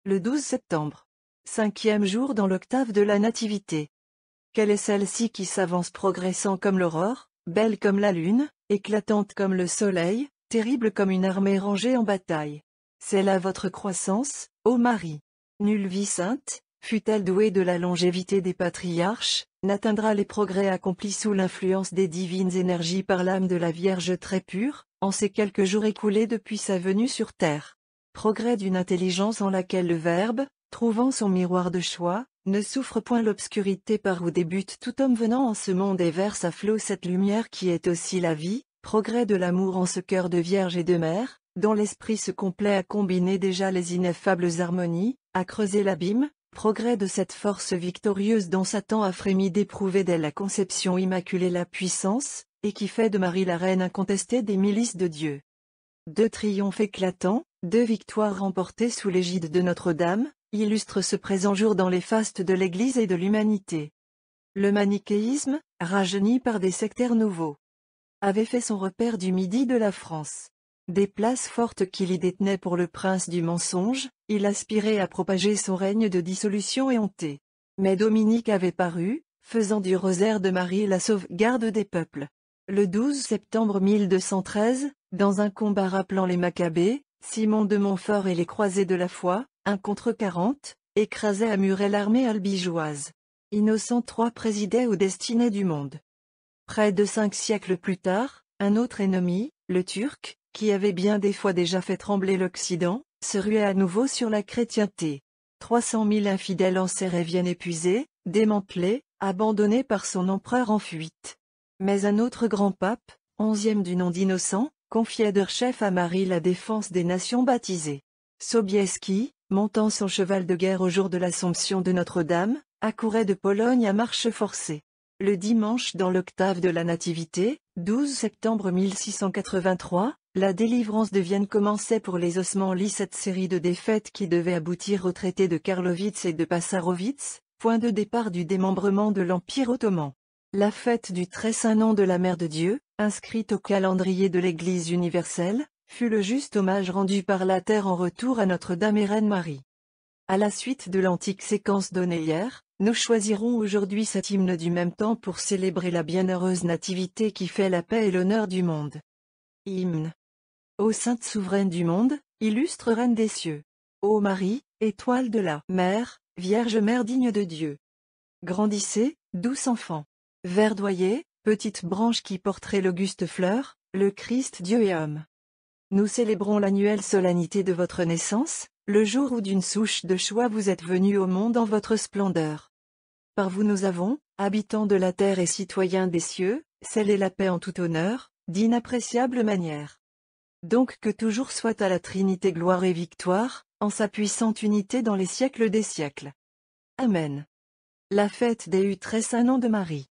Le 12 septembre. 5e jour dans l'octave de la Nativité. Quelle est celle-ci qui s'avance progressant comme l'aurore, belle comme la lune, éclatante comme le soleil, terrible comme une armée rangée en bataille? C'est là votre croissance, ô Marie. Nulle vie sainte, fût-elle douée de la longévité des patriarches, n'atteindra les progrès accomplis sous l'influence des divines énergies par l'âme de la Vierge très pure, en ces quelques jours écoulés depuis sa venue sur terre. Progrès d'une intelligence en laquelle le Verbe, trouvant son miroir de choix, ne souffre point l'obscurité par où débute tout homme venant en ce monde et verse à flot cette lumière qui est aussi la vie, progrès de l'amour en ce cœur de vierge et de mère, dont l'esprit se complaît à combiner déjà les ineffables harmonies, à creuser l'abîme, progrès de cette force victorieuse dont Satan a frémi d'éprouver dès la conception immaculée la puissance, et qui fait de Marie la reine incontestée des milices de Dieu. 2 triomphes éclatants, 2 victoires remportées sous l'égide de Notre-Dame, illustrent ce présent jour dans les fastes de l'Église et de l'humanité. Le manichéisme, rajeuni par des sectaires nouveaux, avait fait son repère du midi de la France. Des places fortes qu'il y détenait pour le prince du mensonge, il aspirait à propager son règne de dissolution éhontée. Mais Dominique avait paru, faisant du rosaire de Marie la sauvegarde des peuples. Le 12 septembre 1213, dans un combat rappelant les Maccabées, Simon de Montfort et les croisés de la foi, 1 contre 40, écrasaient à Muret l'armée albigeoise. Innocent III présidait aux destinées du monde. Près de 5 siècles plus tard, un autre ennemi, le Turc, qui avait bien des fois déjà fait trembler l'Occident, se ruait à nouveau sur la chrétienté. 300 000 infidèles en serraient Vienne épuisés, démantelés, abandonnés par son empereur en fuite. Mais un autre grand pape, 11e du nom d'Innocent, confiait de chef à Marie la défense des nations baptisées. Sobieski, montant son cheval de guerre au jour de l'Assomption de Notre-Dame, accourait de Pologne à marche forcée. Le dimanche dans l'octave de la Nativité, 12 septembre 1683, la délivrance de Vienne commençait pour les Osmanlis, cette série de défaites qui devait aboutir au traité de Karlowitz et de Passarowitz, point de départ du démembrement de l'Empire ottoman. La fête du Très Saint Nom de la Mère de Dieu, inscrite au calendrier de l'Église universelle, fut le juste hommage rendu par la terre en retour à Notre-Dame et Reine Marie. À la suite de l'antique séquence donnée hier, nous choisirons aujourd'hui cet hymne du même temps pour célébrer la bienheureuse nativité qui fait la paix et l'honneur du monde. Hymne. Ô Sainte souveraine du monde, illustre Reine des cieux. Ô Marie, étoile de la mer, Vierge mère digne de Dieu. Grandissez, douce enfant. Verdoyez, petite branche qui porterait l'auguste fleur, le Christ Dieu et homme. Nous célébrons l'annuelle solennité de votre naissance, le jour où d'une souche de choix vous êtes venu au monde en votre splendeur. Par vous nous avons, habitants de la terre et citoyens des cieux, scellé la paix en tout honneur, d'inappréciable manière. Donc que toujours soit à la Trinité gloire et victoire, en sa puissante unité dans les siècles des siècles. Amen. La fête des Très Saint Nom de Marie.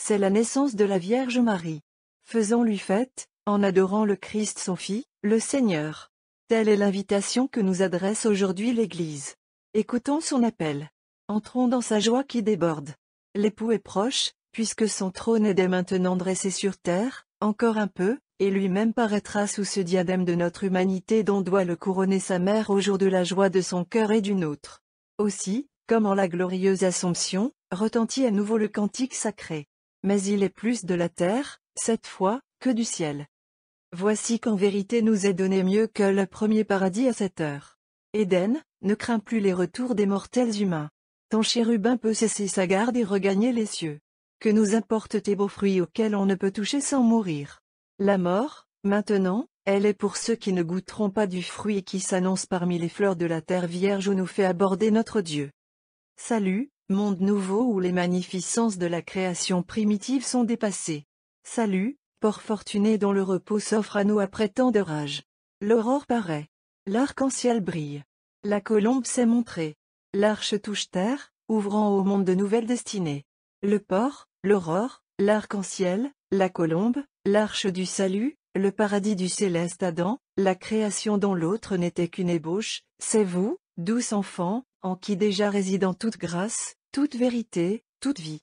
C'est la naissance de la Vierge Marie. Faisons-lui fête, en adorant le Christ son Fils, le Seigneur. Telle est l'invitation que nous adresse aujourd'hui l'Église. Écoutons son appel. Entrons dans sa joie qui déborde. L'époux est proche, puisque son trône est dès maintenant dressé sur terre, encore un peu, et lui-même paraîtra sous ce diadème de notre humanité dont doit le couronner sa mère au jour de la joie de son cœur et du nôtre. Aussi, comme en la glorieuse Assomption, retentit à nouveau le cantique sacré. Mais il est plus de la terre, cette fois, que du ciel. Voici qu'en vérité nous est donné mieux que le premier paradis à cette heure. Éden, ne crains plus les retours des mortels humains. Ton chérubin peut cesser sa garde et regagner les cieux. Que nous importent tes beaux fruits auxquels on ne peut toucher sans mourir. La mort, maintenant, elle est pour ceux qui ne goûteront pas du fruit et qui s'annoncent parmi les fleurs de la terre vierge où nous fait aborder notre Dieu. Salut, monde nouveau où les magnificences de la création primitive sont dépassées. Salut, port fortuné dont le repos s'offre à nous après tant de rage. L'aurore paraît. L'arc-en-ciel brille. La colombe s'est montrée. L'arche touche terre, ouvrant au monde de nouvelles destinées. Le port, l'aurore, l'arc-en-ciel, la colombe, l'arche du salut, le paradis du céleste Adam, la création dont l'autre n'était qu'une ébauche, c'est vous, douce enfant, en qui déjà réside toute grâce, toute vérité, toute vie.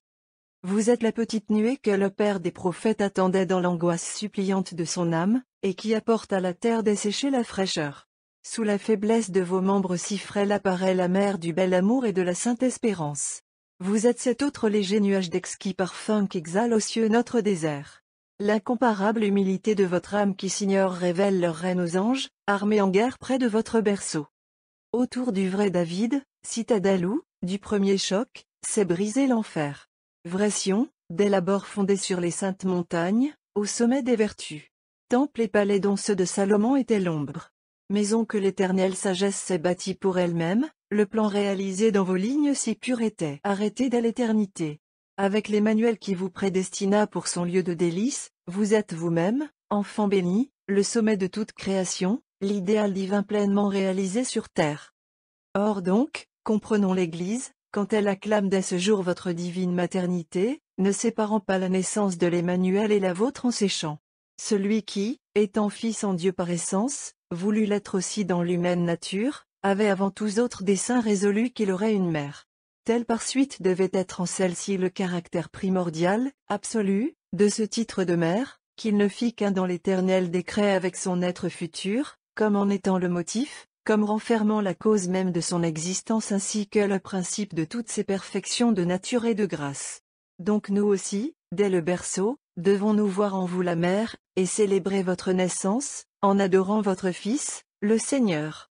Vous êtes la petite nuée que le Père des prophètes attendait dans l'angoisse suppliante de son âme, et qui apporte à la terre desséchée la fraîcheur. Sous la faiblesse de vos membres si frêles apparaît la mer du bel amour et de la sainte espérance. Vous êtes cet autre léger nuage d'exquis parfum qu'exhale aux cieux notre désert. L'incomparable humilité de votre âme qui s'ignore révèle leur reine aux anges, armés en guerre près de votre berceau. Autour du vrai David, citadelle où, du premier choc, s'est brisé l'enfer. Vrai Sion, dès l'abord fondé sur les saintes montagnes, au sommet des vertus. Temple et palais dont ceux de Salomon étaient l'ombre. Maison que l'éternelle sagesse s'est bâtie pour elle-même, le plan réalisé dans vos lignes si pures était arrêté dès l'éternité. Avec l'Emmanuel qui vous prédestina pour son lieu de délice, vous êtes vous-même, enfant béni, le sommet de toute création, l'idéal divin pleinement réalisé sur terre. Or donc, comprenons l'Église, quand elle acclame dès ce jour votre divine maternité, ne séparant pas la naissance de l'Emmanuel et la vôtre en séchant. Celui qui, étant fils en Dieu par essence, voulut l'être aussi dans l'humaine nature, avait avant tous autres desseins résolus qu'il aurait une mère. Tel par suite devait être en celle-ci le caractère primordial, absolu, de ce titre de mère, qu'il ne fit qu'un dans l'éternel décret avec son être futur, comme en étant le motif, comme renfermant la cause même de son existence ainsi que le principe de toutes ses perfections de nature et de grâce. Donc nous aussi, dès le berceau, devons nous voir en vous la mère, et célébrer votre naissance, en adorant votre Fils, le Seigneur.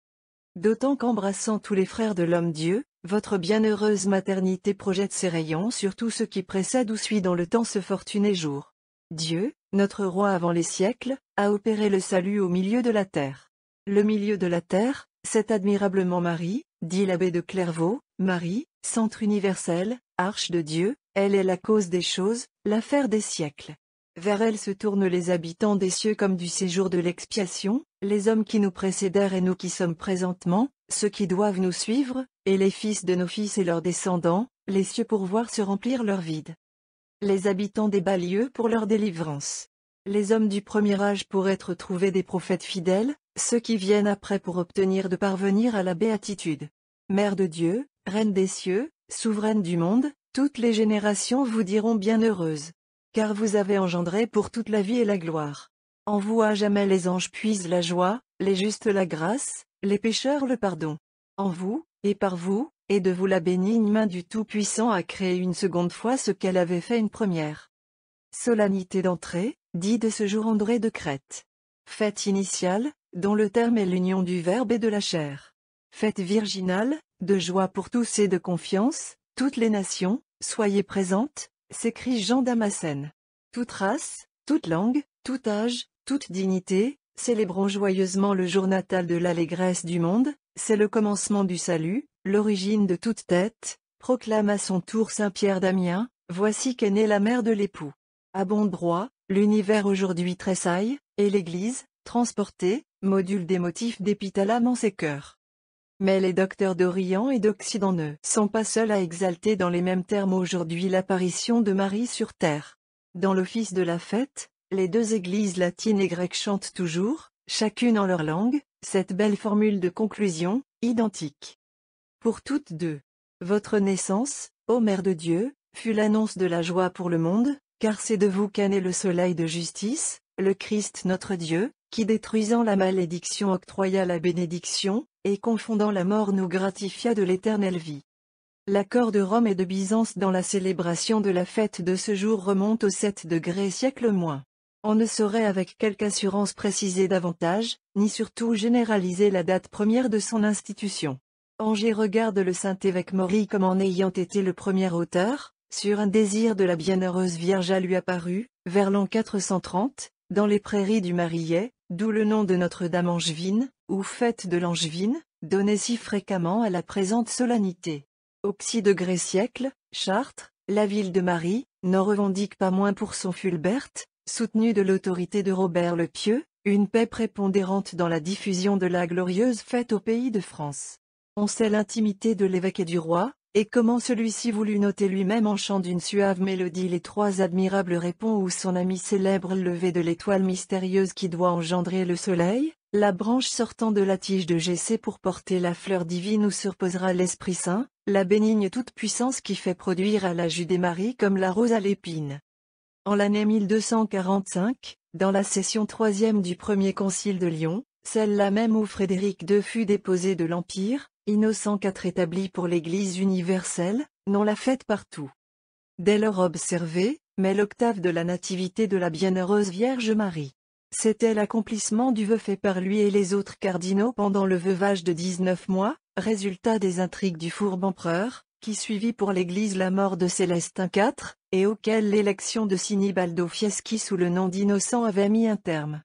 D'autant qu'embrassant tous les frères de l'homme-Dieu, votre bienheureuse maternité projette ses rayons sur tout ce qui précède ou suit dans le temps ce fortuné jour. Dieu, notre roi avant les siècles, a opéré le salut au milieu de la terre. Le milieu de la terre, c'est admirablement Marie, dit l'abbé de Clairvaux, Marie, centre universel, arche de Dieu, elle est la cause des choses, l'affaire des siècles. Vers elle se tournent les habitants des cieux comme du séjour de l'expiation, les hommes qui nous précédèrent et nous qui sommes présentement, ceux qui doivent nous suivre, et les fils de nos fils et leurs descendants, les cieux pour voir se remplir leur vide. Les habitants des bas lieux pour leur délivrance. Les hommes du premier âge pour être trouvés des prophètes fidèles, ceux qui viennent après pour obtenir de parvenir à la béatitude. Mère de Dieu, Reine des cieux, souveraine du monde, toutes les générations vous diront bienheureuse. Car vous avez engendré pour toute la vie et la gloire. En vous à jamais les anges puisent la joie, les justes la grâce, les pécheurs le pardon. En vous, et par vous, et de vous la bénigne main du Tout-Puissant a créé une seconde fois ce qu'elle avait fait une première. Solennité d'entrée, dit de ce jour André de Crète. Fête initiale, dont le terme est l'union du Verbe et de la chair. Fête virginale, de joie pour tous et de confiance, toutes les nations, soyez présentes, s'écrie Jean Damascène. Toute race, toute langue, tout âge, toute dignité, célébrons joyeusement le jour natal de l'allégresse du monde, c'est le commencement du salut, l'origine de toute tête, proclame à son tour saint Pierre d'Amiens, voici qu'est née la mère de l'époux. À bon droit, l'univers aujourd'hui tressaille, et l'Église, transportée, module des motifs d'épithalames en ses cœurs. Mais les docteurs d'Orient et d'Occident ne sont pas seuls à exalter dans les mêmes termes aujourd'hui l'apparition de Marie sur terre. Dans l'office de la fête, les deux églises latines et grecques chantent toujours, chacune en leur langue, cette belle formule de conclusion, identique. Pour toutes deux. Votre naissance, ô Mère de Dieu, fut l'annonce de la joie pour le monde, car c'est de vous qu'est né le soleil de justice, le Christ notre Dieu, qui détruisant la malédiction octroya la bénédiction, et confondant la mort nous gratifia de l'éternelle vie. L'accord de Rome et de Byzance dans la célébration de la fête de ce jour remonte aux 7 degrés siècle moins. On ne saurait avec quelque assurance préciser davantage, ni surtout généraliser la date première de son institution. Angers regarde le saint évêque Maury comme en ayant été le premier auteur, sur un désir de la bienheureuse Vierge à lui apparu, vers l'an 430, dans les prairies du Marillet, d'où le nom de Notre-Dame Angevine, ou fête de l'Angevine, donné si fréquemment à la présente solennité. Au petit degré siècle, Chartres, la ville de Marie, n'en revendique pas moins pour son Fulbert, soutenu de l'autorité de Robert le Pieux, une paix prépondérante dans la diffusion de la glorieuse fête au pays de France. On sait l'intimité de l'évêque et du roi, et comment celui-ci voulut noter lui-même en chant d'une suave mélodie les 3 admirables répons où son ami célèbre le lever de l'étoile mystérieuse qui doit engendrer le soleil, la branche sortant de la tige de Jessé pour porter la fleur divine où se reposera l'Esprit Saint, la bénigne toute-puissance qui fait produire à la Judée-Marie comme la rose à l'épine. En l'année 1245, dans la session 3e du premier concile de Lyon, celle-là même où Frédéric II fut déposé de l'Empire, Innocent IV établi pour l'Église universelle, non la fête partout. Dès lors observée, mais l'octave de la Nativité de la Bienheureuse Vierge Marie. C'était l'accomplissement du vœu fait par lui et les autres cardinaux pendant le veuvage de 19 mois, résultat des intrigues du fourbe empereur, qui suivit pour l'Église la mort de Célestin IV, et auquel l'élection de Sinibaldo Fieschi sous le nom d'Innocent avait mis un terme.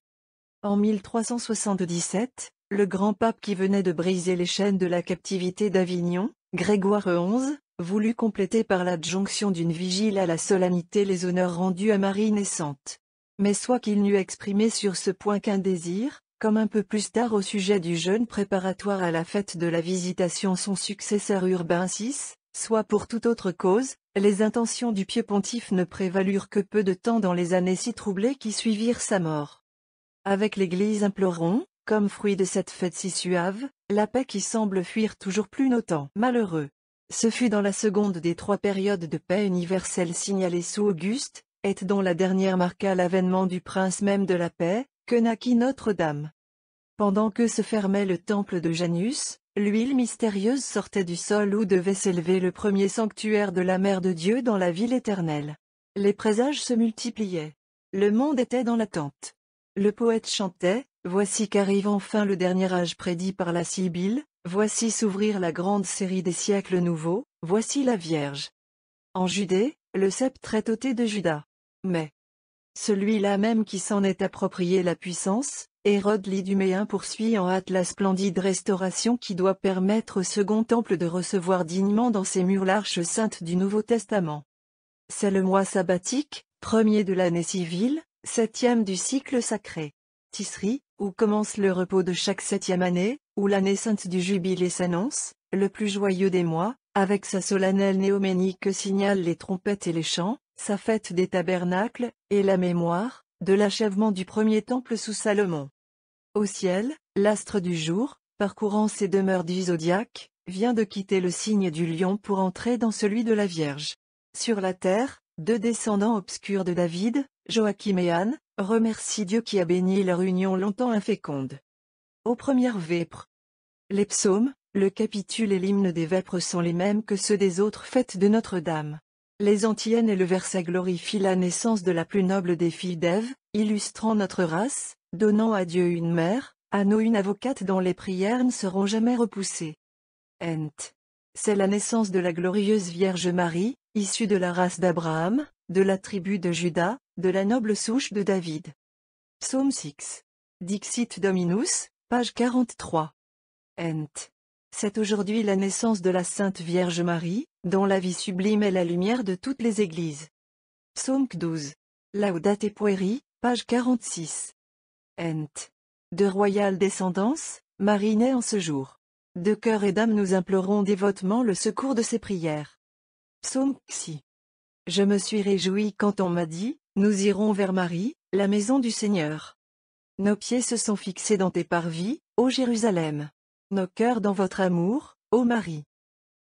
En 1377, le grand pape qui venait de briser les chaînes de la captivité d'Avignon, Grégoire XI, voulut compléter par l'adjonction d'une vigile à la solennité les honneurs rendus à Marie naissante. Mais soit qu'il n'eût exprimé sur ce point qu'un désir, comme un peu plus tard au sujet du jeûne préparatoire à la fête de la Visitation son successeur Urbain VI, soit pour toute autre cause, les intentions du pieux pontife ne prévalurent que peu de temps dans les années si troublées qui suivirent sa mort. Avec l'Église implorons, comme fruit de cette fête si suave, la paix qui semble fuir toujours plus nos temps malheureux. Ce fut dans la seconde des 3 périodes de paix universelle signalées sous Auguste, et dont la dernière marqua l'avènement du prince même de la paix, que naquit Notre-Dame. Pendant que se fermait le temple de Janus, l'huile mystérieuse sortait du sol où devait s'élever le premier sanctuaire de la Mère de Dieu dans la ville éternelle. Les présages se multipliaient. Le monde était dans l'attente. Le poète chantait, « Voici qu'arrive enfin le dernier âge prédit par la Sibylle, voici s'ouvrir la grande série des siècles nouveaux, voici la Vierge. » En Judée, le sceptre est ôté de Juda. Mais celui-là même qui s'en est approprié la puissance, Hérode l'Iduméen poursuit en hâte la splendide restauration qui doit permettre au second temple de recevoir dignement dans ses murs l'arche sainte du Nouveau Testament. C'est le mois sabbatique, premier de l'année civile, 7e du cycle sacré. Tisri, où commence le repos de chaque 7e année, où l'année sainte du jubilé s'annonce, le plus joyeux des mois, avec sa solennelle néoménie que signalent les trompettes et les chants, sa fête des tabernacles, et la mémoire, de l'achèvement du premier temple sous Salomon. Au ciel, l'astre du jour, parcourant ses demeures du zodiaque, vient de quitter le signe du lion pour entrer dans celui de la Vierge. Sur la terre, 2 descendants obscurs de David, Joachim et Anne, remercient Dieu qui a béni leur union longtemps inféconde. Aux premières vêpres. Les psaumes, le capitule et l'hymne des vêpres sont les mêmes que ceux des autres fêtes de Notre-Dame. Les antiennes et le verset glorifient la naissance de la plus noble des filles d'Ève, illustrant notre race, donnant à Dieu une mère, à nous une avocate dont les prières ne seront jamais repoussées. Ent. C'est la naissance de la glorieuse Vierge Marie, issue de la race d'Abraham, de la tribu de Juda, de la noble souche de David. Psaume 6. Dixit Dominus, page 43. Ent. C'est aujourd'hui la naissance de la Sainte Vierge Marie, dont la vie sublime est la lumière de toutes les églises. Psaume 12. Laudate Pueri, page 46. Ent. De royale descendance, Marie naît en ce jour. De cœur et d'âme nous implorons dévotement le secours de ses prières. Psaume Xi. Je me suis réjoui quand on m'a dit, nous irons vers Marie, la maison du Seigneur. Nos pieds se sont fixés dans tes parvis, ô Jérusalem. Nos cœurs dans votre amour, ô Marie.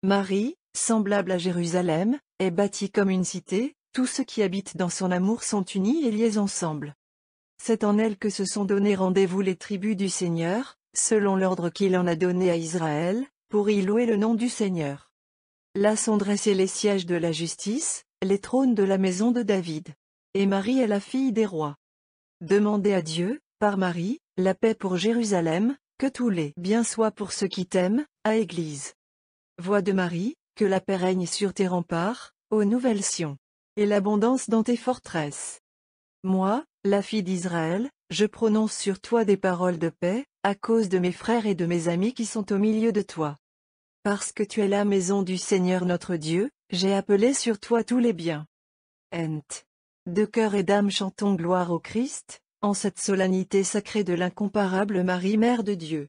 Marie, semblable à Jérusalem, est bâtie comme une cité, tous ceux qui habitent dans son amour sont unis et liés ensemble. C'est en elle que se sont donné rendez-vous les tribus du Seigneur, selon l'ordre qu'il en a donné à Israël, pour y louer le nom du Seigneur. Là sont dressés les sièges de la justice, les trônes de la maison de David. Et Marie est la fille des rois. Demandez à Dieu, par Marie, la paix pour Jérusalem, que tous les biens soient pour ceux qui t'aiment, à Église. Voix de Marie, que la paix règne sur tes remparts, ô nouvelle Sion. Et l'abondance dans tes forteresses. Moi, la fille d'Israël, je prononce sur toi des paroles de paix, à cause de mes frères et de mes amis qui sont au milieu de toi. Parce que tu es la maison du Seigneur notre Dieu, j'ai appelé sur toi tous les biens. Ent. De cœur et d'âme chantons gloire au Christ, en cette solennité sacrée de l'incomparable Marie Mère de Dieu.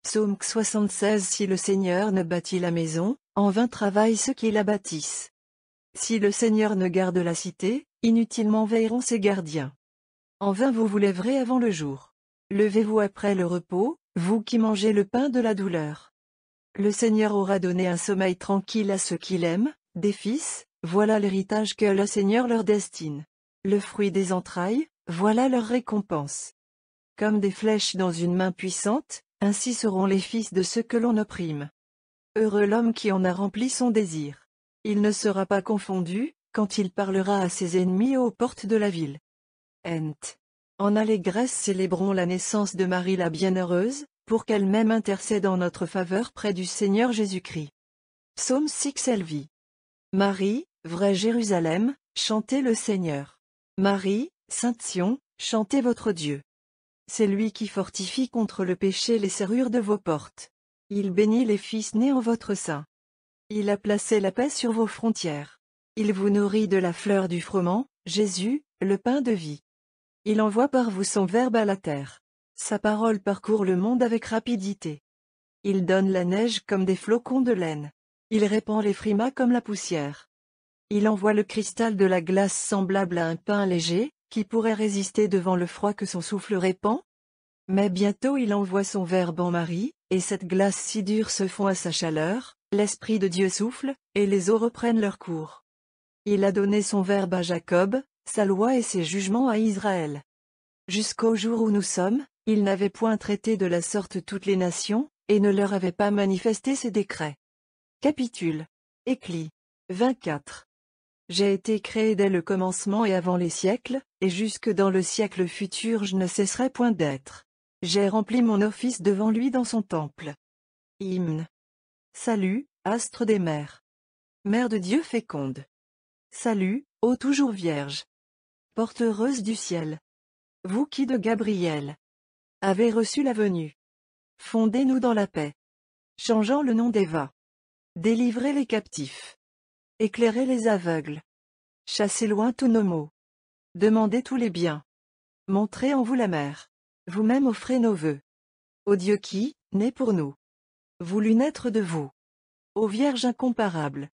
Psaume 76. Si le Seigneur ne bâtit la maison, en vain travaillent ceux qui la bâtissent. Si le Seigneur ne garde la cité, inutilement veilleront ses gardiens. En vain vous vous lèverez avant le jour. Levez-vous après le repos, vous qui mangez le pain de la douleur. Le Seigneur aura donné un sommeil tranquille à ceux qui l'aiment, des fils, voilà l'héritage que le Seigneur leur destine. Le fruit des entrailles, voilà leur récompense. Comme des flèches dans une main puissante, ainsi seront les fils de ceux que l'on opprime. Heureux l'homme qui en a rempli son désir. Il ne sera pas confondu, quand il parlera à ses ennemis aux portes de la ville. Ent. En allégresse célébrons la naissance de Marie la Bienheureuse, pour qu'elle-même intercède en notre faveur près du Seigneur Jésus-Christ. Psaume 6 LV. Marie, vraie Jérusalem, chantez le Seigneur. Marie, Sainte Sion, chantez votre Dieu. C'est lui qui fortifie contre le péché les serrures de vos portes. Il bénit les fils nés en votre sein. Il a placé la paix sur vos frontières. Il vous nourrit de la fleur du froment, Jésus, le pain de vie. Il envoie par vous son verbe à la terre. Sa parole parcourt le monde avec rapidité. Il donne la neige comme des flocons de laine. Il répand les frimas comme la poussière. Il envoie le cristal de la glace semblable à un pain léger, qui pourrait résister devant le froid que son souffle répand? Mais bientôt il envoie son verbe en Marie, et cette glace si dure se fond à sa chaleur, l'Esprit de Dieu souffle, et les eaux reprennent leur cours. Il a donné son verbe à Jacob, sa loi et ses jugements à Israël. Jusqu'au jour où nous sommes, il n'avait point traité de la sorte toutes les nations, et ne leur avait pas manifesté ses décrets. Capitule. Éclit. 24. J'ai été créé dès le commencement et avant les siècles, et jusque dans le siècle futur je ne cesserai point d'être. J'ai rempli mon office devant lui dans son temple. Hymne. Salut, astre des mers. Mère de Dieu féconde. Salut, ô toujours vierge. Porte heureuse du ciel. Vous qui de Gabriel avez reçu la venue. Fondez-nous dans la paix. Changeant le nom d'Eva. Délivrez les captifs. Éclairez les aveugles. Chassez loin tous nos maux. Demandez tous les biens. Montrez en vous la mer. Vous-même offrez nos vœux. Ô Dieu qui, né pour nous, voulut naître de vous. Ô Vierge incomparable.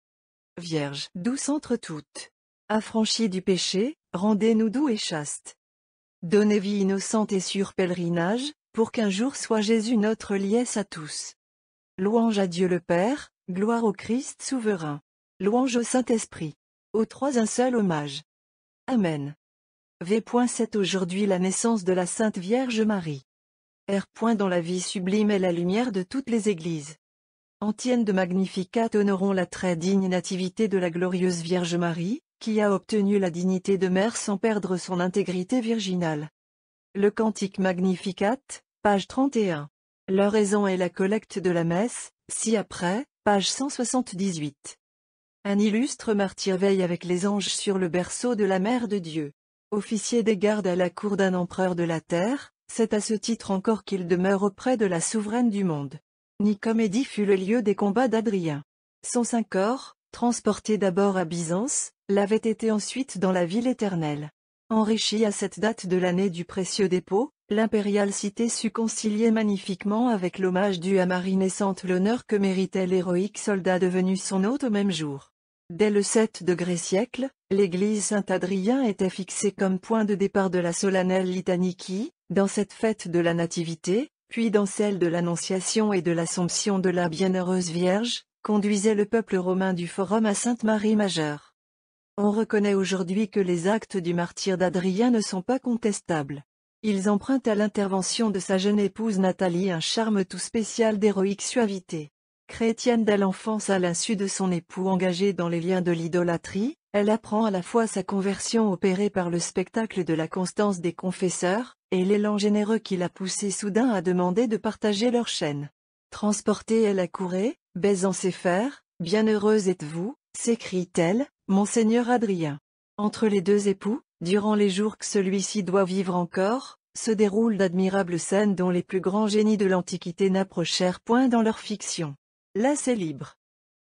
Vierge, douce entre toutes. Affranchie du péché, rendez-nous doux et chastes. Donnez vie innocente et sûre pèlerinage, pour qu'un jour soit Jésus notre liesse à tous. Louange à Dieu le Père, gloire au Christ souverain. Louange au Saint-Esprit. Aux trois un seul hommage. Amen. V.7 Aujourd'hui la naissance de la Sainte Vierge Marie. R. Dont la vie sublime est la lumière de toutes les églises. Antienne de Magnificat honorons la très digne nativité de la glorieuse Vierge Marie, qui a obtenu la dignité de mère sans perdre son intégrité virginale. Le Cantique Magnificat, page 31. L'oraison et la collecte de la messe, ci-après, page 178. Un illustre martyr veille avec les anges sur le berceau de la Mère de Dieu. Officier des gardes à la cour d'un empereur de la terre, c'est à ce titre encore qu'il demeure auprès de la souveraine du monde. Nicomédie fut le lieu des combats d'Adrien. Son saint corps, transporté d'abord à Byzance, l'avait été ensuite dans la ville éternelle. Enrichi à cette date de l'année du précieux dépôt, l'impériale cité sut concilier magnifiquement avec l'hommage dû à Marie naissante l'honneur que méritait l'héroïque soldat devenu son hôte au même jour. Dès le 7 degré siècle, l'église Saint-Adrien était fixée comme point de départ de la solennelle litanie qui, dans cette fête de la Nativité, puis dans celle de l'Annonciation et de l'Assomption de la Bienheureuse Vierge, conduisait le peuple romain du Forum à Sainte-Marie Majeure. On reconnaît aujourd'hui que les actes du martyre d'Adrien ne sont pas contestables. Ils empruntent à l'intervention de sa jeune épouse Nathalie un charme tout spécial d'héroïque suavité. Chrétienne dès l'enfance à l'insu de son époux engagé dans les liens de l'idolâtrie, elle apprend à la fois sa conversion opérée par le spectacle de la constance des confesseurs, et l'élan généreux qui l'a poussé soudain à demander de partager leur chaîne. Transportée elle accourait, baisant ses fers, « Bienheureuse êtes-vous » s'écrie-t-elle, Monseigneur Adrien. Entre les deux époux, durant les jours que celui-ci doit vivre encore, se déroulent d'admirables scènes dont les plus grands génies de l'Antiquité n'approchèrent point dans leur fiction. Là c'est libre.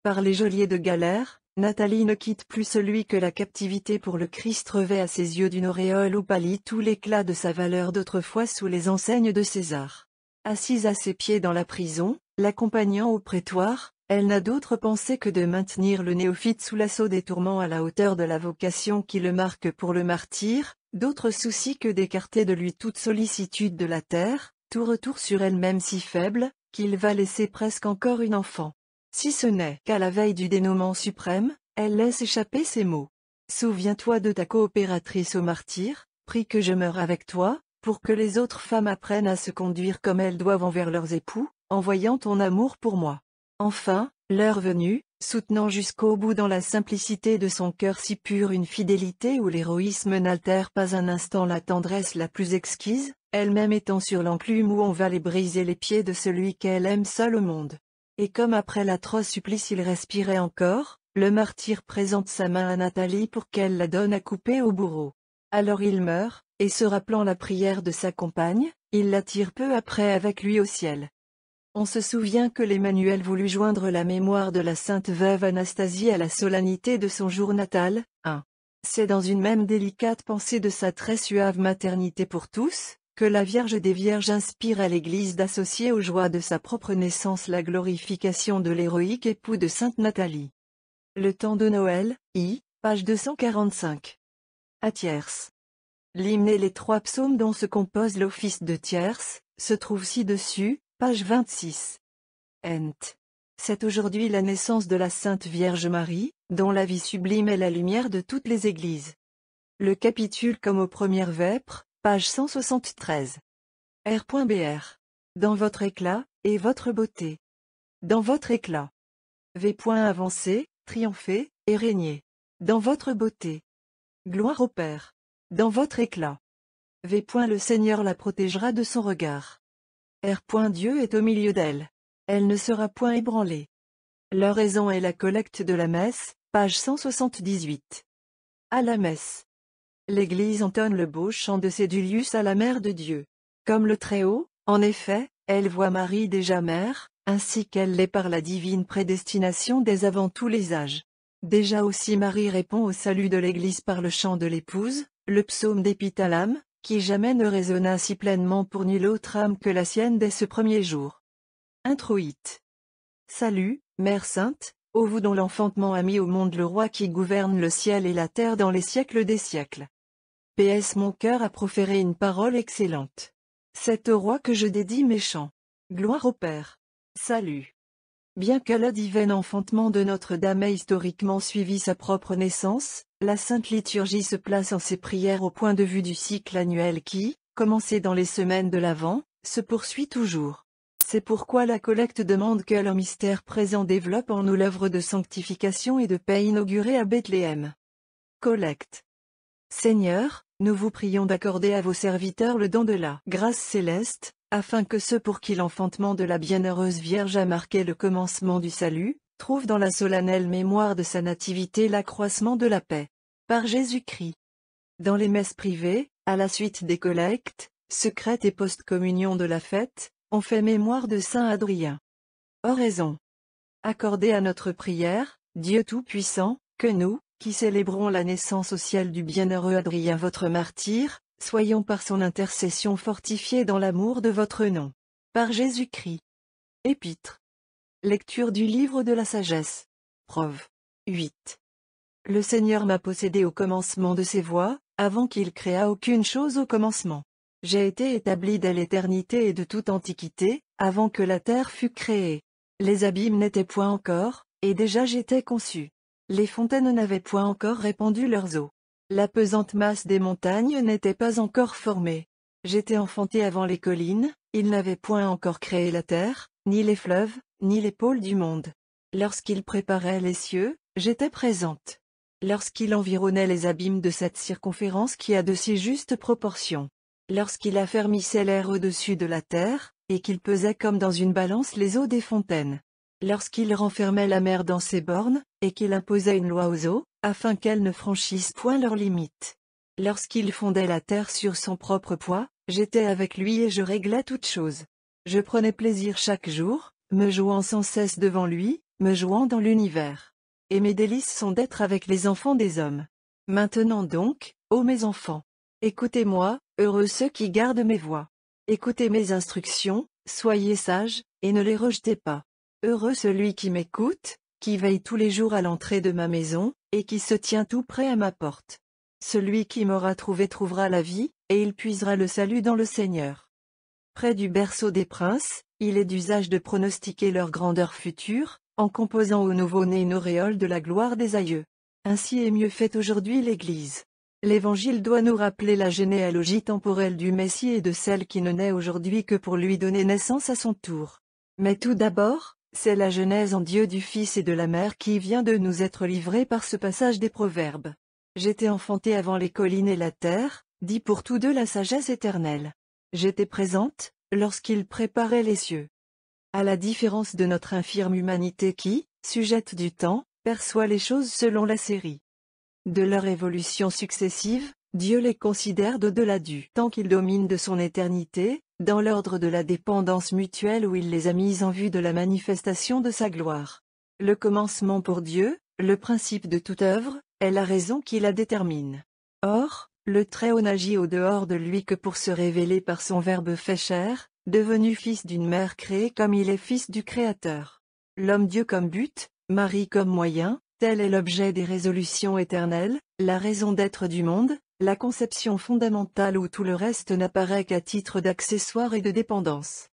Par les geôliers de galère, Nathalie ne quitte plus celui que la captivité pour le Christ revêt à ses yeux d'une auréole où pâlit tout l'éclat de sa valeur d'autrefois sous les enseignes de César. Assise à ses pieds dans la prison, l'accompagnant au prétoire, elle n'a d'autre pensée que de maintenir le néophyte sous l'assaut des tourments à la hauteur de la vocation qui le marque pour le martyre, d'autre souci que d'écarter de lui toute sollicitude de la terre, tout retour sur elle-même si faible, qu'il va laisser presque encore une enfant. Si ce n'est qu'à la veille du dénouement suprême, elle laisse échapper ces mots. Souviens-toi de ta coopératrice au martyre, prie que je meure avec toi, pour que les autres femmes apprennent à se conduire comme elles doivent envers leurs époux, en voyant ton amour pour moi. Enfin, l'heure venue, soutenant jusqu'au bout dans la simplicité de son cœur si pur une fidélité où l'héroïsme n'altère pas un instant la tendresse la plus exquise, elle-même étant sur l'enclume où on va les briser les pieds de celui qu'elle aime seul au monde. Et comme après l'atroce supplice il respirait encore, le martyr présente sa main à Nathalie pour qu'elle la donne à couper au bourreau. Alors il meurt, et se rappelant la prière de sa compagne, il la tire peu après avec lui au ciel. On se souvient que l'Emmanuel voulut joindre la mémoire de la sainte veuve Anastasie à la solennité de son jour natal. 1. C'est dans une même délicate pensée de sa très suave maternité pour tous, que la Vierge des Vierges inspire à l'Église d'associer aux joies de sa propre naissance la glorification de l'héroïque époux de sainte Nathalie. Le temps de Noël, page 245. À tierce. L'hymne et les 3 psaumes dont se compose l'office de tierce, se trouvent ci-dessus, page 26. Ent. C'est aujourd'hui la naissance de la Sainte Vierge Marie, dont la vie sublime est la lumière de toutes les églises. Le capitule comme aux premières vêpres, page 173. R.Br. Dans votre éclat, et votre beauté. Dans votre éclat. V. Avancé, triompher, et régner. Dans votre beauté. Gloire au Père. Dans votre éclat. V. Le Seigneur la protégera de son regard. R. Dieu est au milieu d'elle. Elle ne sera point ébranlée. L'oraison est la collecte de la messe, page 178. À la messe. L'Église entonne le beau chant de Cédulius à la Mère de Dieu. Comme le Très-Haut, en effet, elle voit Marie déjà mère, ainsi qu'elle l'est par la divine prédestination dès avant tous les âges. Déjà aussi Marie répond au salut de l'Église par le chant de l'épouse, le psaume d'Épithalame, qui jamais ne résonna si pleinement pour nulle autre âme que la sienne dès ce premier jour. Introïte. Salut, Mère Sainte, ô vous dont l'enfantement a mis au monde le roi qui gouverne le ciel et la terre dans les siècles des siècles. PS Mon cœur a proféré une parole excellente. C'est au roi que je dédie mes chants. Gloire au Père. Salut. Bien que le divin enfantement de Notre-Dame ait historiquement suivi sa propre naissance, la Sainte Liturgie se place en ses prières au point de vue du cycle annuel qui, commencé dans les semaines de l'Avent, se poursuit toujours. C'est pourquoi la collecte demande que le mystère présent développe en nous l'œuvre de sanctification et de paix inaugurée à Bethléem. Collecte. Seigneur, nous vous prions d'accorder à vos serviteurs le don de la grâce céleste, afin que ceux pour qui l'enfantement de la bienheureuse Vierge a marqué le commencement du salut, trouvent dans la solennelle mémoire de sa nativité l'accroissement de la paix. Par Jésus-Christ. Dans les messes privées, à la suite des collectes, secrètes et post-communion de la fête, on fait mémoire de saint Adrien. Oraison. Accordez à notre prière, Dieu Tout-Puissant, que nous, qui célébrons la naissance au ciel du bienheureux Adrien votre martyr, soyons par son intercession fortifiés dans l'amour de votre nom. Par Jésus-Christ. Épître. Lecture du livre de la sagesse. Preuve. 8. Le Seigneur m'a possédé au commencement de ses voies, avant qu'il créât aucune chose au commencement. J'ai été établi dès l'éternité et de toute antiquité, avant que la terre fût créée. Les abîmes n'étaient point encore, et déjà j'étais conçu. Les fontaines n'avaient point encore répandu leurs eaux. La pesante masse des montagnes n'était pas encore formée. J'étais enfanté avant les collines, il n'avait point encore créé la terre, ni les fleuves, ni les pôles du monde. Lorsqu'il préparait les cieux, j'étais présente. Lorsqu'il environnait les abîmes de cette circonférence qui a de si justes proportions. Lorsqu'il affermissait l'air au-dessus de la terre, et qu'il pesait comme dans une balance les eaux des fontaines. Lorsqu'il renfermait la mer dans ses bornes, et qu'il imposait une loi aux eaux, afin qu'elles ne franchissent point leurs limites. Lorsqu'il fondait la terre sur son propre poids, j'étais avec lui et je réglais toutes choses. Je prenais plaisir chaque jour, me jouant sans cesse devant lui, me jouant dans l'univers. Et mes délices sont d'être avec les enfants des hommes. Maintenant donc, ô mes enfants, écoutez-moi, heureux ceux qui gardent mes voies. Écoutez mes instructions, soyez sages, et ne les rejetez pas. Heureux celui qui m'écoute, qui veille tous les jours à l'entrée de ma maison, et qui se tient tout près à ma porte. Celui qui m'aura trouvé trouvera la vie, et il puisera le salut dans le Seigneur. Près du berceau des princes, il est d'usage de pronostiquer leur grandeur future, en composant au nouveau-né une auréole de la gloire des aïeux. Ainsi est mieux faite aujourd'hui l'Église. L'Évangile doit nous rappeler la généalogie temporelle du Messie et de celle qui ne naît aujourd'hui que pour lui donner naissance à son tour. Mais tout d'abord, c'est la genèse en Dieu du Fils et de la Mère qui vient de nous être livrée par ce passage des Proverbes. J'étais enfanté avant les collines et la terre, dit pour tous deux la sagesse éternelle. J'étais présente, lorsqu'il préparait les cieux. À la différence de notre infirme humanité qui, sujette du temps, perçoit les choses selon la série de leur évolution successive, Dieu les considère d'au-delà du temps qu'il domine de son éternité, dans l'ordre de la dépendance mutuelle où il les a mises en vue de la manifestation de sa gloire. Le commencement pour Dieu, le principe de toute œuvre, est la raison qui la détermine. Or, le Très-Haut n'agit au dehors de lui que pour se révéler par son Verbe fait chair, devenu fils d'une mère créée comme il est fils du Créateur. L'homme-Dieu comme but, Marie comme moyen, tel est l'objet des résolutions éternelles, la raison d'être du monde, la conception fondamentale où tout le reste n'apparaît qu'à titre d'accessoire et de dépendance.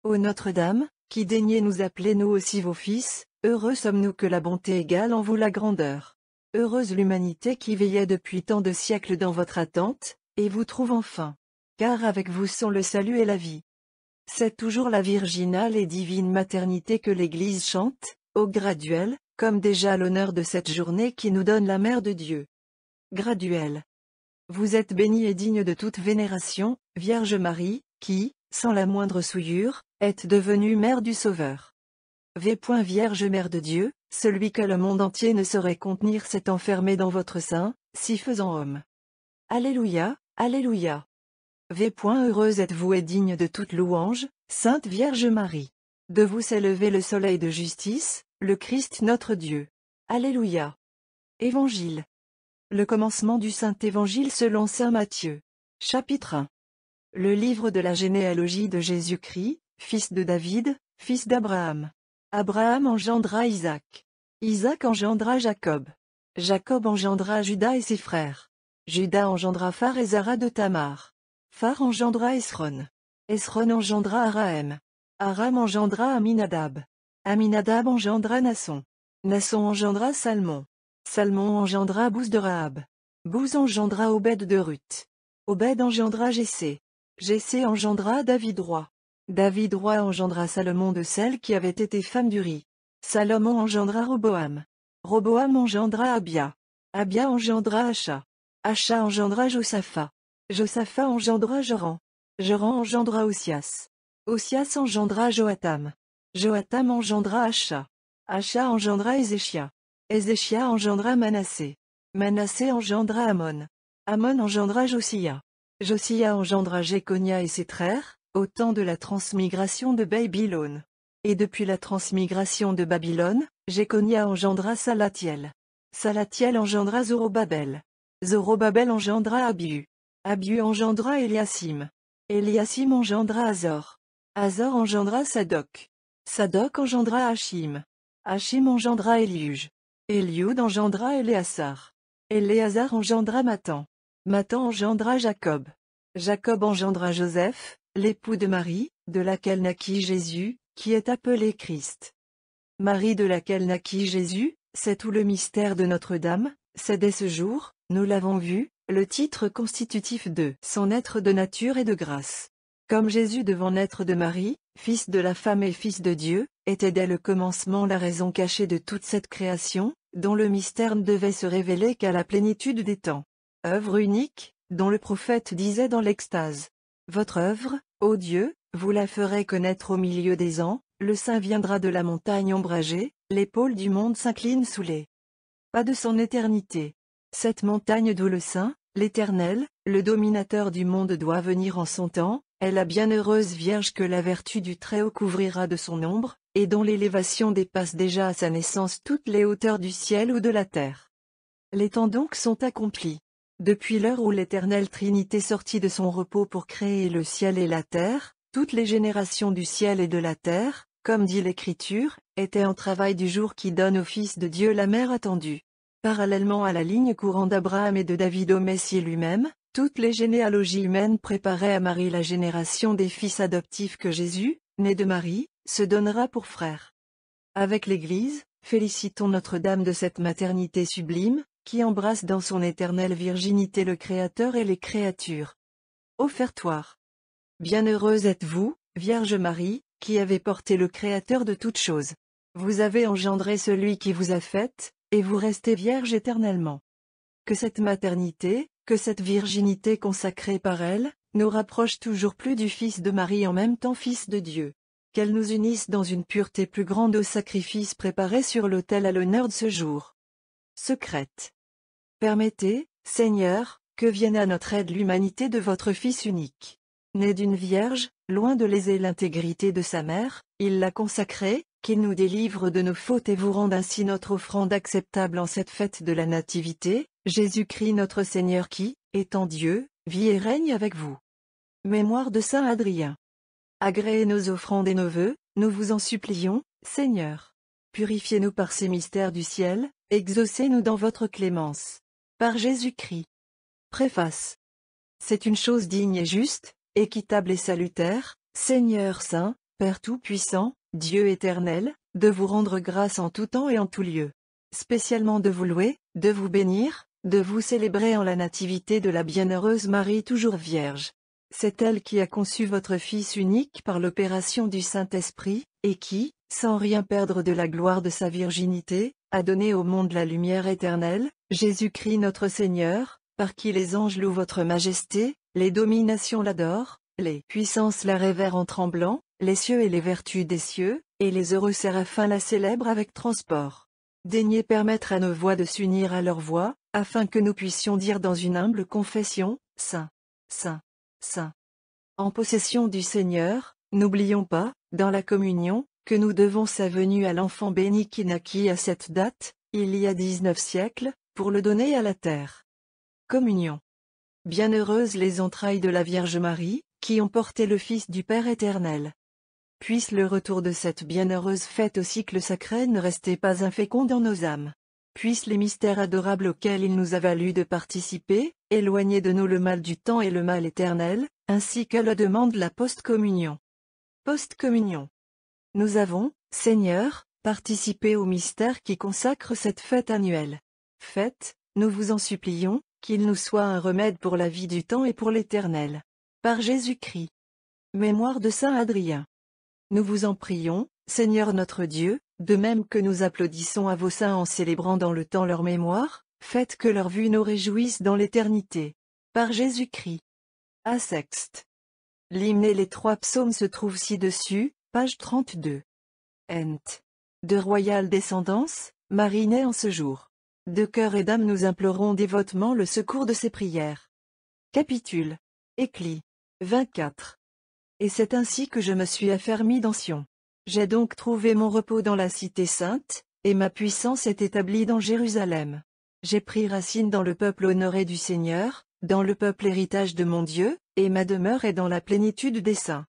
Ô Notre-Dame, qui daignez nous appeler nous aussi vos fils, heureux sommes-nous que la bonté égale en vous la grandeur. Heureuse l'humanité qui veillait depuis tant de siècles dans votre attente, et vous trouve enfin. Car avec vous sont le salut et la vie. C'est toujours la virginale et divine maternité que l'Église chante, au graduel, comme déjà l'honneur de cette journée qui nous donne la Mère de Dieu. Graduel. Vous êtes bénie et digne de toute vénération, Vierge Marie, qui, sans la moindre souillure, êtes devenue Mère du Sauveur. Vierge Mère de Dieu, celui que le monde entier ne saurait contenir s'est enfermé dans votre sein, si faisant homme. Alléluia, Alléluia. Heureuse êtes-vous et digne de toute louange, Sainte Vierge Marie. De vous s'est levé le soleil de justice, le Christ notre Dieu. Alléluia. Évangile. Le commencement du Saint-Évangile selon saint Matthieu. Chapitre 1. Le livre de la généalogie de Jésus-Christ, fils de David, fils d'Abraham. Abraham engendra Isaac. Isaac engendra Jacob. Jacob engendra Juda et ses frères. Juda engendra Phar et Zara de Tamar. Phar engendra Esron. Esron engendra Arahem. Aram engendra Aminadab. Aminadab engendra Nasson. Nasson engendra Salmon. Salmon engendra Bouz de Rahab. Bouz engendra Obed de Ruth. Obed engendra Jessé. Jessé engendra David roi. David roi engendra Salomon de celle qui avait été femme d'Uri. Salomon engendra Roboam. Roboam engendra Abia. Abia engendra Acha. Acha engendra Josaphat. Josaphat engendra Joram. Joram engendra Osias. Osias engendra Joatam. Joatam engendra Acha. Acha engendra Ézéchia. Ézéchia engendra Manassé. Manassé engendra Amon. Amon engendra Josia. Josia engendra Jéconia et ses frères, au temps de la transmigration de Babylone. Et depuis la transmigration de Babylone, Jéconia engendra Salatiel. Salatiel engendra Zorobabel. Zorobabel engendra Abiu. Abiu engendra Eliasim. Eliasim engendra Azor. Azor engendra Sadoc. Sadoc engendra Hachim. Hachim engendra Eliuj. Eliud engendra Éléazar. Éléazar engendra Mathan. Mathan engendra Jacob. Jacob engendra Joseph, l'époux de Marie, de laquelle naquit Jésus, qui est appelé Christ. Marie de laquelle naquit Jésus, c'est tout le mystère de Notre-Dame, c'est dès ce jour, nous l'avons vu, le titre constitutif de son être de nature et de grâce. Comme Jésus devant naître de Marie, fils de la femme et fils de Dieu, était dès le commencement la raison cachée de toute cette création, dont le mystère ne devait se révéler qu'à la plénitude des temps. Œuvre unique, dont le prophète disait dans l'extase. Votre œuvre, ô Dieu, vous la ferez connaître au milieu des ans, le Saint viendra de la montagne ombragée, l'épaule du monde s'incline sous les pas de son éternité. Cette montagne d'où le Saint, l'Éternel, le dominateur du monde doit venir en son temps, est la bienheureuse Vierge que la vertu du Très-Haut couvrira de son ombre, et dont l'élévation dépasse déjà à sa naissance toutes les hauteurs du ciel ou de la terre. Les temps donc sont accomplis. Depuis l'heure où l'Éternelle Trinité sortit de son repos pour créer le ciel et la terre, toutes les générations du ciel et de la terre, comme dit l'Écriture, étaient en travail du jour qui donne au Fils de Dieu la mère attendue. Parallèlement à la ligne courant d'Abraham et de David au Messie lui-même, toutes les généalogies humaines préparaient à Marie la génération des fils adoptifs que Jésus, né de Marie, se donnera pour frère. Avec l'Église, félicitons Notre-Dame de cette maternité sublime, qui embrasse dans son éternelle virginité le Créateur et les créatures. Offertoire. Bienheureuse êtes-vous, Vierge Marie, qui avez porté le Créateur de toutes choses. Vous avez engendré celui qui vous a faite, et vous restez vierge éternellement. Que cette maternité, que cette virginité consacrée par elle, nous rapproche toujours plus du Fils de Marie en même temps Fils de Dieu. Qu'elle nous unisse dans une pureté plus grande au sacrifice préparé sur l'autel à l'honneur de ce jour. Secrète. Permettez, Seigneur, que vienne à notre aide l'humanité de votre Fils unique. Né d'une vierge, loin de léser l'intégrité de sa mère, il l'a consacrée, qu'il nous délivre de nos fautes et vous rende ainsi notre offrande acceptable en cette fête de la Nativité, Jésus-Christ notre Seigneur qui, étant Dieu, vit et règne avec vous. Mémoire de Saint Adrien. Agréez nos offrandes et nos vœux, nous vous en supplions, Seigneur. Purifiez-nous par ces mystères du ciel, exaucez-nous dans votre clémence. Par Jésus-Christ. Préface. C'est une chose digne et juste, équitable et salutaire, Seigneur Saint, Père Tout-Puissant, Dieu éternel, de vous rendre grâce en tout temps et en tout lieu. Spécialement de vous louer, de vous bénir, de vous célébrer en la nativité de la bienheureuse Marie toujours Vierge. C'est elle qui a conçu votre Fils unique par l'opération du Saint-Esprit, et qui, sans rien perdre de la gloire de sa virginité, a donné au monde la lumière éternelle, Jésus-Christ notre Seigneur, par qui les anges louent votre majesté, les dominations l'adorent, les puissances la révèrent en tremblant, les cieux et les vertus des cieux, et les heureux séraphins la célèbrent avec transport. Daignez permettre à nos voix de s'unir à leur voix, afin que nous puissions dire dans une humble confession, Saint, Saint, Saint. En possession du Seigneur, n'oublions pas, dans la communion, que nous devons sa venue à l'enfant béni qui naquit à cette date, il y a 19 siècles, pour le donner à la terre. Communion. Bienheureuses les entrailles de la Vierge Marie, qui ont porté le Fils du Père éternel. Puisse le retour de cette bienheureuse fête au cycle sacré ne rester pas infécond dans nos âmes. Puissent les mystères adorables auxquels il nous a valu de participer, éloigner de nous le mal du temps et le mal éternel, ainsi que le demande la post-communion. Post-communion. Nous avons, Seigneur, participé au mystère qui consacre cette fête annuelle. Faites, nous vous en supplions, qu'il nous soit un remède pour la vie du temps et pour l'éternel. Par Jésus-Christ. Mémoire de Saint Adrien. Nous vous en prions, Seigneur notre Dieu, de même que nous applaudissons à vos saints en célébrant dans le temps leur mémoire, faites que leur vue nous réjouisse dans l'éternité. Par Jésus-Christ. A sexte. L'hymne et les 3 psaumes se trouvent ci-dessus, page 32. Ent. De royale descendance, Marie naît en ce jour. De cœur et d'âme nous implorons dévotement le secours de ses prières. Capitule. Éclit. 24. Et c'est ainsi que je me suis affermi dans Sion. J'ai donc trouvé mon repos dans la cité sainte, et ma puissance est établie dans Jérusalem. J'ai pris racine dans le peuple honoré du Seigneur, dans le peuple héritage de mon Dieu, et ma demeure est dans la plénitude des saints.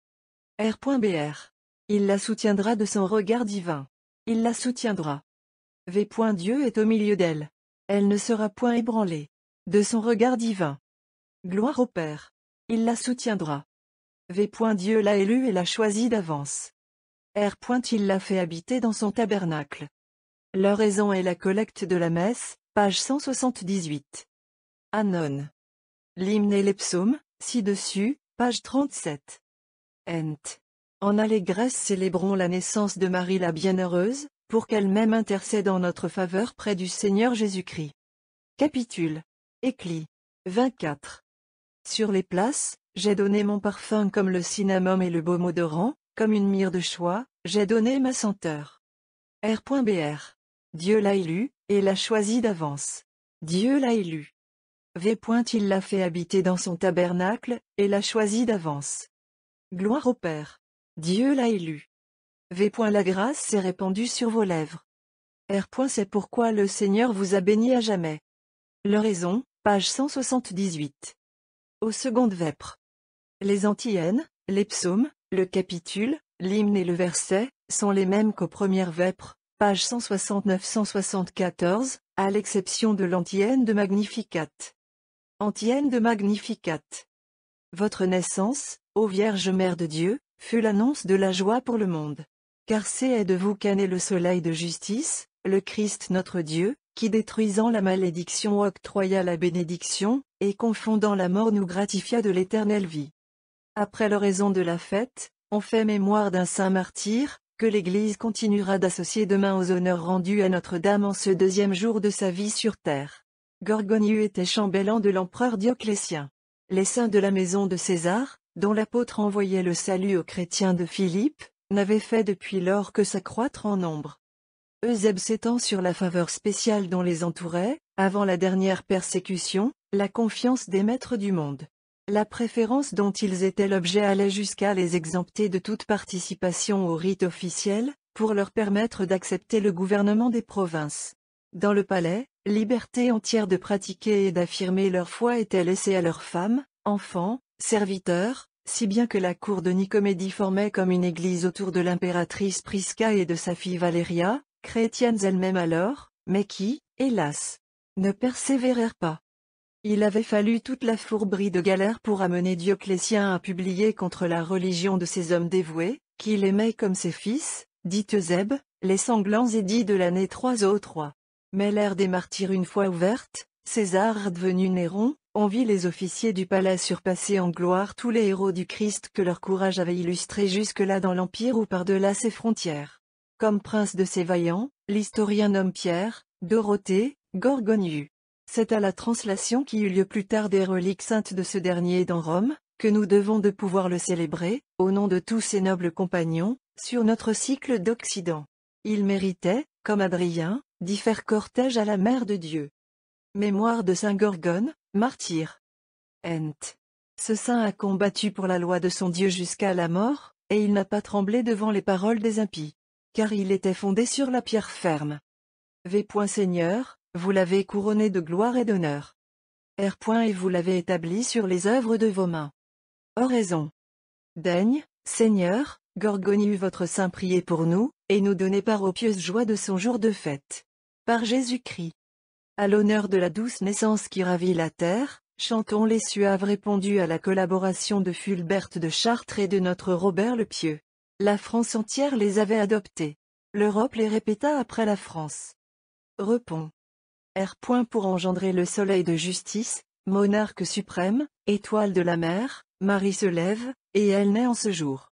R.Br. Il la soutiendra de son regard divin. Il la soutiendra. V. Dieu est au milieu d'elle. Elle ne sera point ébranlée. De son regard divin. Gloire au Père. Il la soutiendra. V. Dieu l'a élue et l'a choisie d'avance. R. Il l'a fait habiter dans son tabernacle. L'oraison et la collecte de la messe, page 178. Anon. L'hymne et les psaumes, ci-dessus, page 37. Ent. En allégresse célébrons la naissance de Marie la Bienheureuse, pour qu'elle-même intercède en notre faveur près du Seigneur Jésus-Christ. Capitule. Éclit. 24. Sur les places, j'ai donné mon parfum comme le cinnamome et le baume odorant, comme une myrrhe de choix, j'ai donné ma senteur. R.Br. Dieu l'a élu, et l'a choisi d'avance. Dieu l'a élu. V. Il l'a fait habiter dans son tabernacle, et l'a choisi d'avance. Gloire au Père. Dieu l'a élu. V. La grâce s'est répandue sur vos lèvres. R. C'est pourquoi le Seigneur vous a béni à jamais. L'oraison, page 178. Aux secondes vêpres. Les antiennes, les psaumes, le capitule, l'hymne et le verset, sont les mêmes qu'aux premières vêpres, page 169-174, à l'exception de l'antienne de Magnificat. Antienne de Magnificat. Votre naissance, ô Vierge Mère de Dieu, fut l'annonce de la joie pour le monde. Car c'est de vous qu'est né le soleil de justice, le Christ notre Dieu, qui détruisant la malédiction octroya la bénédiction, et confondant la mort nous gratifia de l'éternelle vie. Après l'oraison de la fête, on fait mémoire d'un saint martyr, que l'Église continuera d'associer demain aux honneurs rendus à Notre-Dame en ce deuxième jour de sa vie sur terre. Gorgoniu était chambellan de l'empereur Dioclétien. Les saints de la maison de César, dont l'apôtre envoyait le salut aux chrétiens de Philippe, n'avaient fait depuis lors que s'accroître en nombre. Eusèbe s'étend sur la faveur spéciale dont les entourait, avant la dernière persécution, la confiance des maîtres du monde. La préférence dont ils étaient l'objet allait jusqu'à les exempter de toute participation au rite officiel, pour leur permettre d'accepter le gouvernement des provinces. Dans le palais, liberté entière de pratiquer et d'affirmer leur foi était laissée à leurs femmes, enfants, serviteurs, si bien que la cour de Nicomédie formait comme une église autour de l'impératrice Prisca et de sa fille Valéria, chrétiennes elles-mêmes alors, mais qui, hélas, ne persévérèrent pas. Il avait fallu toute la fourberie de Galère pour amener Dioclétien à publier contre la religion de ces hommes dévoués, qu'il aimait comme ses fils, dit Eusèbe, les sanglants édits de l'année 303. Mais l'ère des martyrs une fois ouverte, César devenu Néron, on vit les officiers du palais surpasser en gloire tous les héros du Christ que leur courage avait illustrés jusque-là dans l'Empire ou par-delà ses frontières. Comme prince de ces vaillants, l'historien nomme Pierre, Dorothée, Gorgoniu. C'est à la translation qui eut lieu plus tard des reliques saintes de ce dernier dans Rome, que nous devons de pouvoir le célébrer, au nom de tous ses nobles compagnons, sur notre cycle d'Occident. Il méritait, comme Adrien, d'y faire cortège à la Mère de Dieu. Mémoire de saint Gorgone, martyr. Ent. Ce saint a combattu pour la loi de son Dieu jusqu'à la mort, et il n'a pas tremblé devant les paroles des impies. Car il était fondé sur la pierre ferme. V. Seigneur, vous l'avez couronné de gloire et d'honneur. R. Et vous l'avez établi sur les œuvres de vos mains. Oraison. Daigne, Seigneur, Gorgoniu votre saint prier pour nous, et nous donner part aux pieuses joies de son jour de fête. Par Jésus-Christ. À l'honneur de la douce naissance qui ravit la terre, chantons les suaves répondus à la collaboration de Fulberte de Chartres et de notre Robert le Pieux. La France entière les avait adoptés. L'Europe les répéta après la France. Repos. R. Pour engendrer le soleil de justice, monarque suprême, étoile de la mer, Marie se lève, et elle naît en ce jour.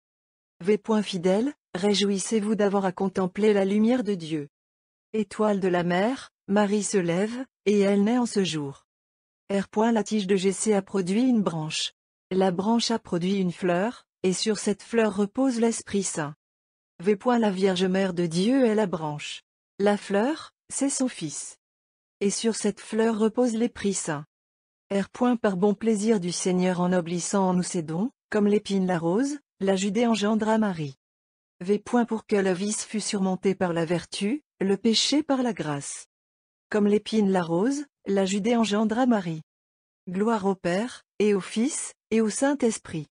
V. Fidèle, réjouissez-vous d'avoir à contempler la lumière de Dieu. Étoile de la mer, Marie se lève, et elle naît en ce jour. R. La tige de Jessé a produit une branche. La branche a produit une fleur, et sur cette fleur repose l'Esprit Saint. V. La Vierge Mère de Dieu est la branche. La fleur, c'est son Fils. Et sur cette fleur repose l'Esprit Saint. R. Par bon plaisir du Seigneur ennoblissant en nous ses dons, comme l'épine la rose, la Judée engendra Marie. V. Pour que le vice fût surmonté par la vertu, le péché par la grâce. Comme l'épine la rose, la Judée engendra Marie. Gloire au Père, et au Fils, et au Saint-Esprit.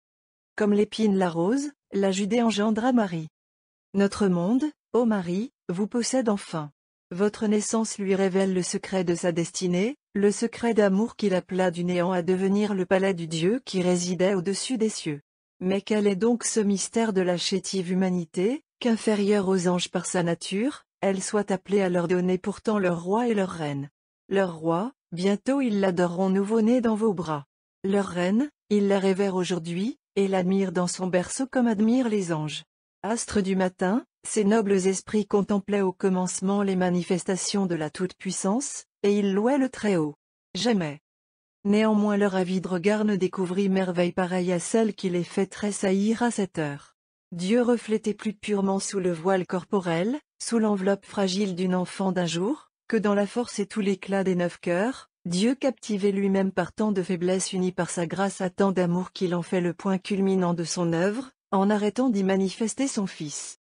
Comme l'épine la rose, la Judée engendra Marie. Notre monde, ô Marie, vous possède enfin. Votre naissance lui révèle le secret de sa destinée, le secret d'amour qu'il appela du néant à devenir le palais du Dieu qui résidait au-dessus des cieux. Mais quel est donc ce mystère de la chétive humanité, qu'inférieure aux anges par sa nature, elle soit appelée à leur donner pourtant leur roi et leur reine. Leur roi, bientôt ils l'adoreront nouveau-né dans vos bras. Leur reine, ils la révèrent aujourd'hui, et l'admirent dans son berceau comme admirent les anges. Astres du matin, ces nobles esprits contemplaient au commencement les manifestations de la Toute-Puissance, et ils louaient le Très-Haut. Jamais. Néanmoins leur avide regard ne découvrit merveille pareille à celle qui les fait tressaillir à cette heure. Dieu reflétait plus purement sous le voile corporel, sous l'enveloppe fragile d'une enfant d'un jour, que dans la force et tout l'éclat des 9 cœurs, Dieu captivé lui-même par tant de faiblesse uni par sa grâce à tant d'amour qu'il en fait le point culminant de son œuvre, en arrêtant d'y manifester son Fils.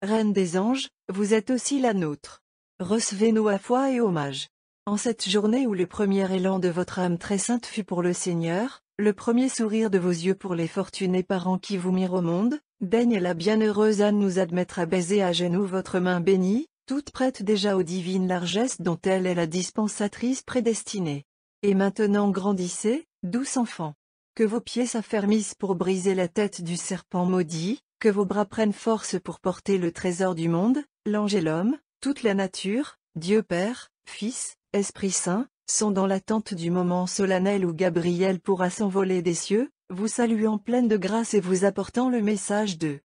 Reine des anges, vous êtes aussi la nôtre. Recevez-nous à foi et hommage. En cette journée où le premier élan de votre âme très sainte fut pour le Seigneur, le premier sourire de vos yeux pour les fortunés parents qui vous mirent au monde, daigne la bienheureuse Anne nous admettre à baiser à genoux votre main bénie, toute prête déjà aux divines largesses dont elle est la dispensatrice prédestinée. Et maintenant grandissez, douce enfant. Que vos pieds s'affermissent pour briser la tête du serpent maudit, que vos bras prennent force pour porter le trésor du monde, l'ange et l'homme, toute la nature, Dieu Père, Fils, Esprit Saint, sont dans l'attente du moment solennel où Gabriel pourra s'envoler des cieux, vous saluant pleine de grâce et vous apportant le message de